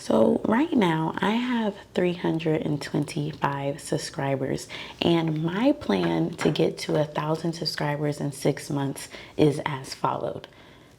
So right now I have 325 subscribers, and my plan to get to 1,000 subscribers in 6 months is as followed.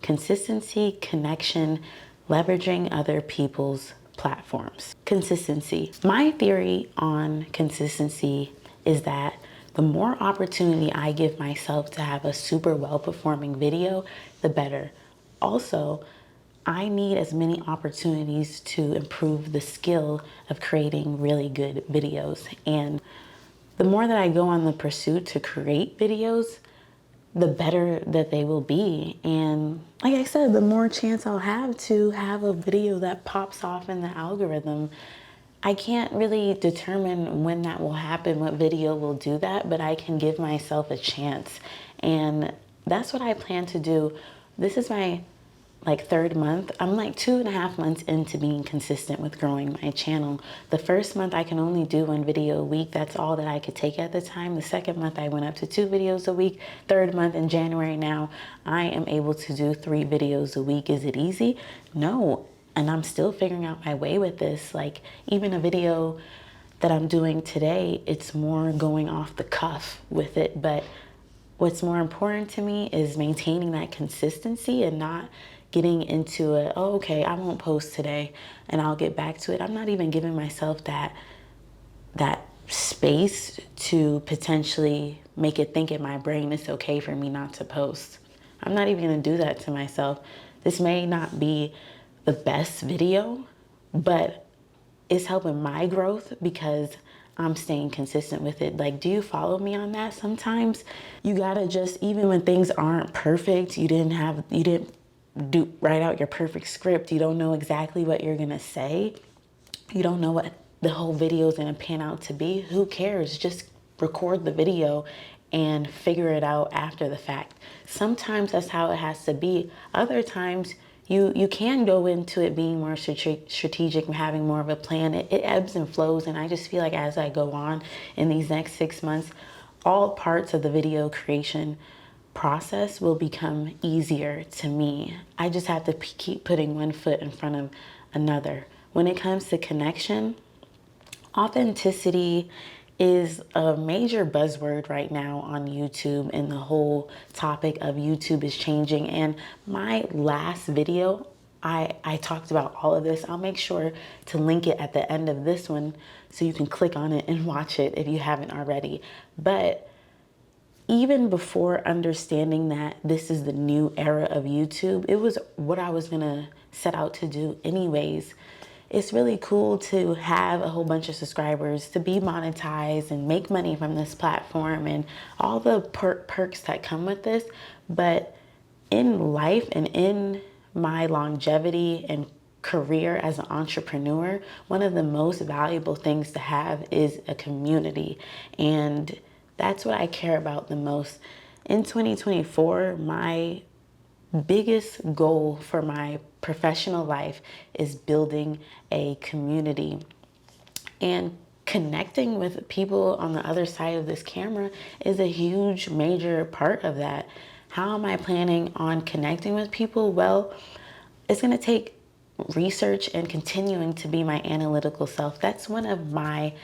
Consistency, connection, leveraging other people's platforms. Consistency. My theory on consistency is that the more opportunity I give myself to have a super well-performing video, the better. Also, I need as many opportunities to improve the skill of creating really good videos. And the more that I go on the pursuit to create videos, the better that they will be. And like I said, the more chance I'll have to have a video that pops off in the algorithm. I can't really determine when that will happen, what video will do that, but I can give myself a chance. And that's what I plan to do. This is my third month. I'm like 2.5 months into being consistent with growing my channel. The first month I can only do 1 video a week. That's all that I could take at the time. The second month I went up to 2 videos a week. Third month in January now, I am able to do 3 videos a week. Is it easy? No. And I'm still figuring out my way with this. Like even a video that I'm doing today, it's more going off the cuff with it. But what's more important to me is maintaining that consistency and not getting into it. Oh, okay, I won't post today and I'll get back to it. I'm not even giving myself that space to potentially make it think in my brain it's okay for me not to post. I'm not even gonna do that to myself. This may not be the best video, but it's helping my growth because I'm staying consistent with it. Like, do you follow me on that? Sometimes you gotta just, even when things aren't perfect, you didn't write out your perfect script. You don't know exactly what you're gonna say. You don't know what the whole video is gonna pan out to be. Who cares? Just record the video and figure it out after the fact. Sometimes that's how it has to be. Other times you can go into it being more strategic and having more of a plan. It ebbs and flows, and I just feel like as I go on in these next 6 months, all parts of the video creation process will become easier to me. I just have to keep putting one foot in front of another. When it comes to connection, authenticity is a major buzzword right now on YouTube, and the whole topic of YouTube is changing. And my last video, I talked about all of this. I'll make sure to link it at the end of this one so you can click on it and watch it if you haven't already. But even before understanding that this is the new era of YouTube, it was what I was gonna set out to do anyways. It's really cool to have a whole bunch of subscribers, to be monetized and make money from this platform and all the perks that come with this. But in life and in my longevity and career as an entrepreneur, one of the most valuable things to have is a community. And that's what I care about the most. In 2024, my biggest goal for my professional life is building a community and connecting with people on the other side of this camera is a huge major part of that. How am I planning on connecting with people? Well, it's going to take research and continuing to be my analytical self. That's one of my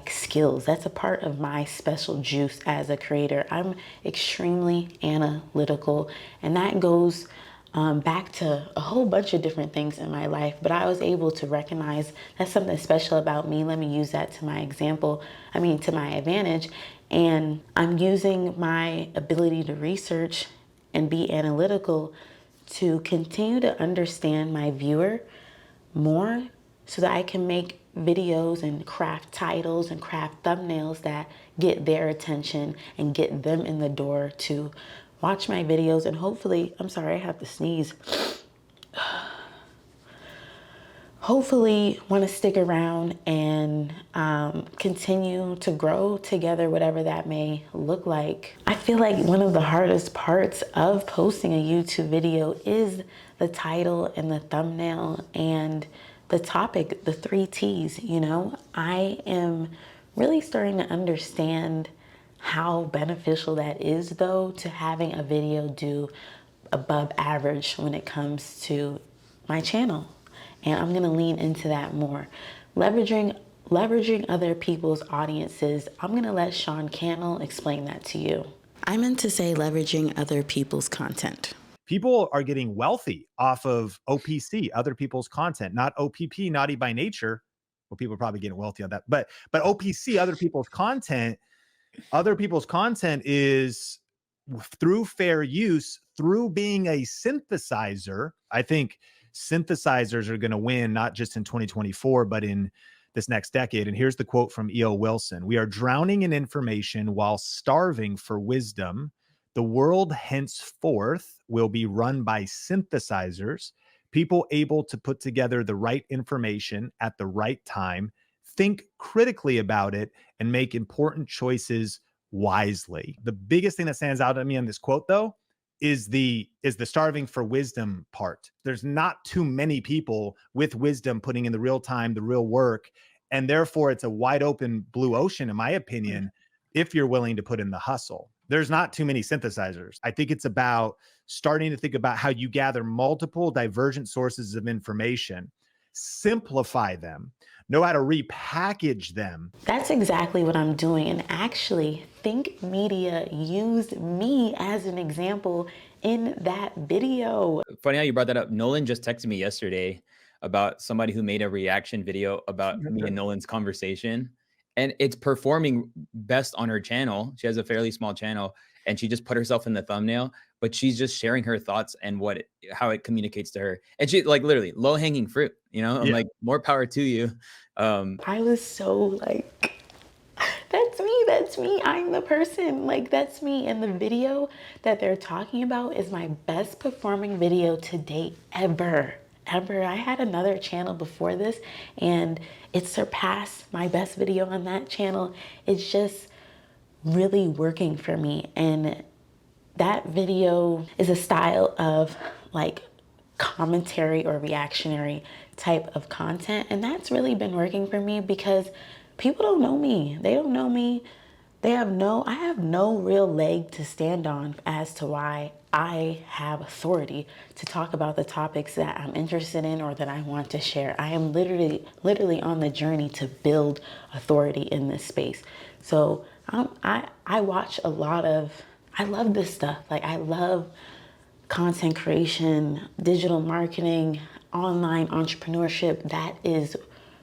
skills. That's a part of my special juice as a creator. I'm extremely analytical, and that goes back to a whole bunch of different things in my life, but I was able to recognize that's something special about me. Let me use that to my advantage. And I'm using my ability to research and be analytical to continue to understand my viewer more so that I can make videos and craft titles and craft thumbnails that get their attention and get them in the door to watch my videos and hopefully, I'm sorry, I have to sneeze. Hopefully want to stick around and continue to grow together, whatever that may look like. I feel like one of the hardest parts of posting a YouTube video is the title and the thumbnail and the topic, the 3 T's, you know. I am really starting to understand how beneficial that is, though, to having a video do above average when it comes to my channel. And I'm gonna lean into that more. Leveraging other people's audiences, I'm gonna let Sean Cannell explain that to you. I meant to say leveraging other people's content. People are getting wealthy off of OPC, other people's content, not OPP, naughty by nature. Well, people are probably getting wealthy on that, but OPC, other people's content. Other people's content is through fair use, through being a synthesizer. I think synthesizers are going to win, not just in 2024, but in this next decade. And here's the quote from E.O. Wilson: "We are drowning in information while starving for wisdom. The world henceforth will be run by synthesizers, people able to put together the right information at the right time, think critically about it, and make important choices wisely." The biggest thing that stands out to me on this quote, though, is the starving for wisdom part. There's not too many people with wisdom putting in the real time, the real work, and therefore it's a wide open blue ocean, in my opinion, if you're willing to put in the hustle. There's not too many synthesizers. I think it's about starting to think about how you gather multiple divergent sources of information, simplify them, know how to repackage them. That's exactly what I'm doing. And actually, Think Media used me as an example in that video. Funny how you brought that up. Nolan just texted me yesterday about somebody who made a reaction video about me and Nolan's conversation, and it's performing best on her channel. She has a fairly small channel, and she just put herself in the thumbnail, but she's just sharing her thoughts and how it communicates to her. And she, like, literally low hanging fruit, you know. I'm like, more power to you. I was so like, that's me, I'm the person, like that's me. And the video that they're talking about is my best performing video to date ever. I had another channel before this and it surpassed my best video on that channel. It's just really working for me. And that video is a style of like commentary or reactionary type of content. And that's really been working for me because people don't know me. They don't know me. I have no real leg to stand on as to why I have authority to talk about the topics that I'm interested in or that I want to share. I am literally on the journey to build authority in this space. So I watch a lot of, I love this stuff. Like I love content creation, digital marketing, online entrepreneurship. That is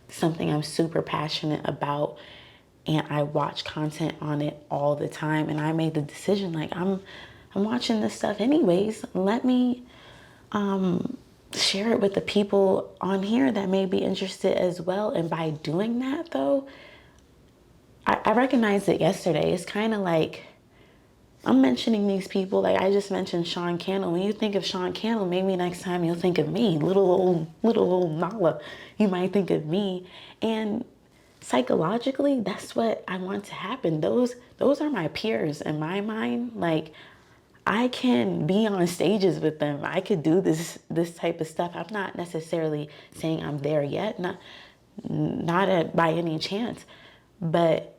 something I'm super passionate about. And I watch content on it all the time. And I made the decision, like I'm watching this stuff anyways. Let me share it with the people on here that may be interested as well. And by doing that though, I recognized it yesterday. It's kind of like I'm mentioning these people. Like I just mentioned Sean Cannell. When you think of Sean Cannell, maybe next time you'll think of me, little old Nala. You might think of me. And psychologically, that's what I want to happen. Those are my peers in my mind. Like I can be on stages with them. I could do this type of stuff. I'm not necessarily saying I'm there yet, by any chance, but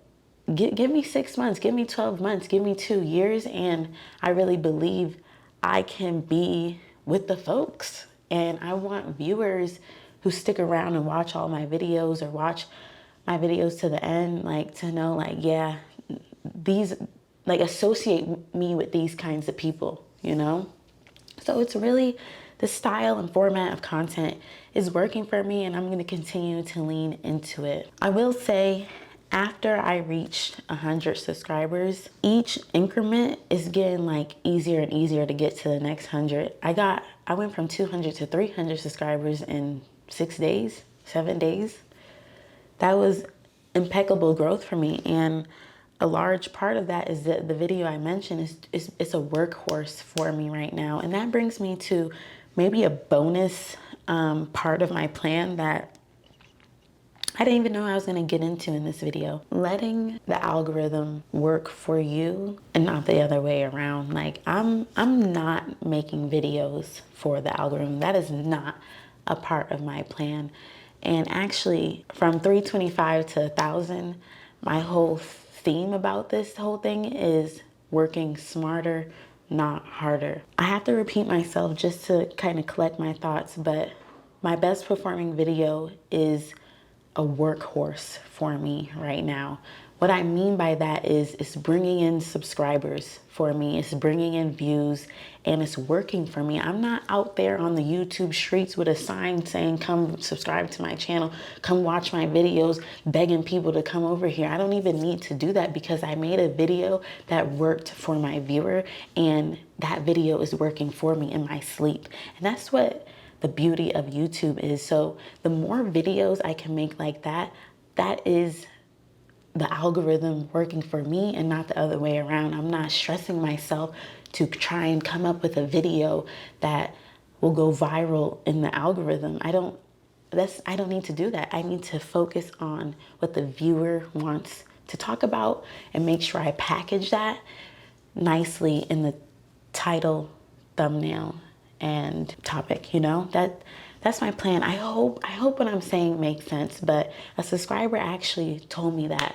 give me 6 months, give me 12 months, give me 2 years, and I really believe I can be with the folks. And I want viewers who stick around and watch all my videos or watch my videos to the end, like to know, like, yeah, these, like associate me with these kinds of people, you know? So it's really, the style and format of content is working for me and I'm gonna continue to lean into it. I will say, after I reached 100 subscribers, each increment is getting like easier and easier to get to the next 100. I went from 200 to 300 subscribers in 6 days, 7 days. That was impeccable growth for me. And a large part of that is that the video I mentioned is a workhorse for me right now. And that brings me to maybe a bonus part of my plan that I didn't even know I was gonna get into in this video. Letting the algorithm work for you and not the other way around. Like I'm not making videos for the algorithm. That is not a part of my plan. And actually from 325 to 1,000, my whole theme about this whole thing is working smarter, not harder. I have to repeat myself just to kind of collect my thoughts, but my best performing video is a workhorse for me right now. What I mean by that is it's bringing in subscribers for me, it's bringing in views, and it's working for me. I'm not out there on the YouTube streets with a sign saying, come subscribe to my channel, come watch my videos, begging people to come over here. I don't even need to do that because I made a video that worked for my viewer, and that video is working for me in my sleep. And that's what the beauty of YouTube is. So the more videos I can make like that, that is the algorithm working for me and not the other way around. I'm not stressing myself to try and come up with a video that will go viral in the algorithm. I don't need to do that. I need to focus on what the viewer wants to talk about and make sure I package that nicely in the title, thumbnail, and topic, you know? That's my plan. I hope what I'm saying makes sense, but a subscriber actually told me that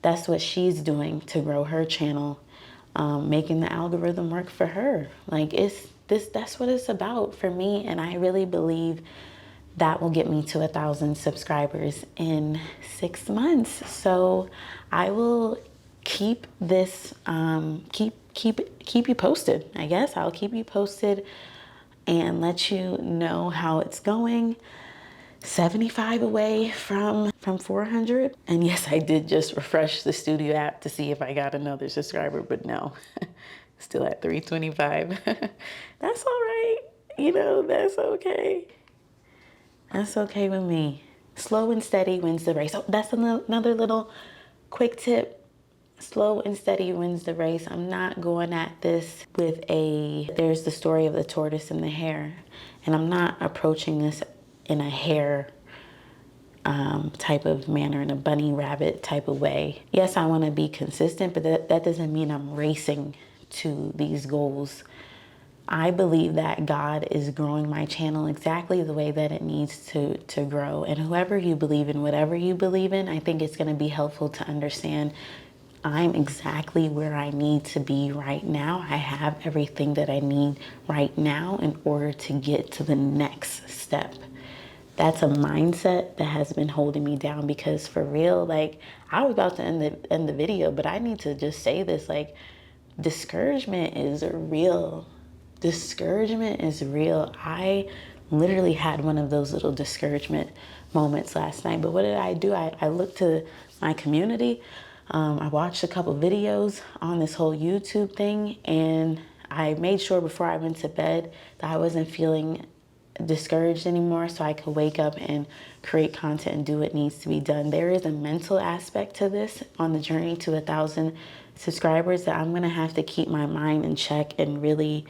that's what she's doing to grow her channel, making the algorithm work for her. Like that's what it's about for me, and I really believe that will get me to 1,000 subscribers in 6 months. So I will keep this, keep you posted. I guess I'll keep you posted and let you know how it's going. 75 away from 400. And yes, I did just refresh the studio app to see if I got another subscriber, but no, still at 325. That's all right. You know, that's okay. That's okay with me. Slow and steady wins the race. Oh, that's another little quick tip. Slow and steady wins the race. I'm not going at this with there's the story of the tortoise and the hare. And I'm not approaching this in a hare type of manner, in a bunny rabbit type of way. Yes, I want to be consistent, but that doesn't mean I'm racing to these goals. I believe that God is growing my channel exactly the way that it needs to grow. And whoever you believe in, whatever you believe in, I think it's going to be helpful to understand I'm exactly where I need to be right now. I have everything that I need right now in order to get to the next step. That's a mindset that has been holding me down, because for real, like, I was about to end the video, but I need to just say this, like, discouragement is real. Discouragement is real. I literally had one of those little discouragement moments last night, but what did I do? I looked to my community. I watched a couple videos on this whole YouTube thing, and I made sure before I went to bed that I wasn't feeling discouraged anymore, so I could wake up and create content and do what needs to be done. There is a mental aspect to this on the journey to 1,000 subscribers that I'm gonna have to keep my mind in check and really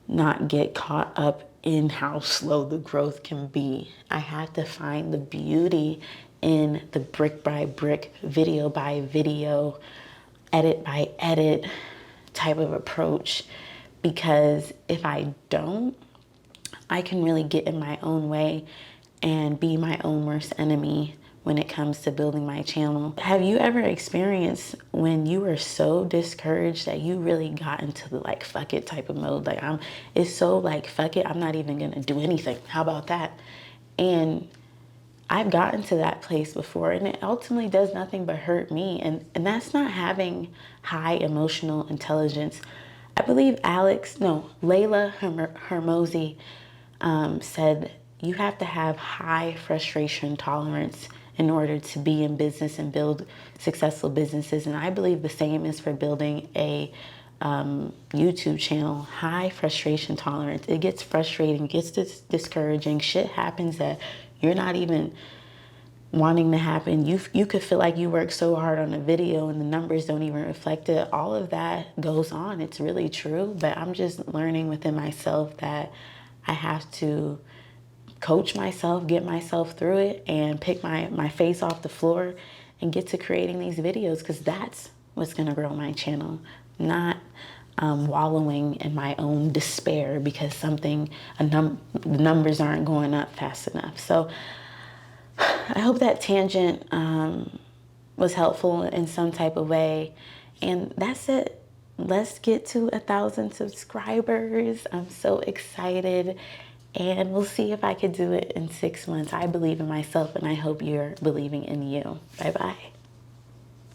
not get caught up in how slow the growth can be. I have to find the beauty in the brick by brick, video by video, edit by edit type of approach, because if I don't, I can really get in my own way and be my own worst enemy when it comes to building my channel. Have you ever experienced when you were so discouraged that you really got into the like fuck it type of mode? Like it's so like fuck it, I'm not even gonna do anything. How about that? And I've gotten to that place before, and it ultimately does nothing but hurt me. And that's not having high emotional intelligence. I believe Layla Hermosi said you have to have high frustration tolerance in order to be in business and build successful businesses. And I believe the same is for building a YouTube channel. High frustration tolerance. It gets frustrating, gets discouraging. Shit happens that you're not even wanting to happen. You could feel like you worked so hard on a video and the numbers don't even reflect it. All of that goes on. It's really true. But I'm just learning within myself that I have to coach myself, get myself through it, and pick my face off the floor and get to creating these videos, because that's what's going to grow my channel, not wallowing in my own despair because the numbers aren't going up fast enough. So I hope that tangent was helpful in some type of way. And that's it. Let's get to 1,000 subscribers. I'm so excited. and we'll see if I could do it in 6 months. I believe in myself, and I hope you're believing in you. Bye-bye.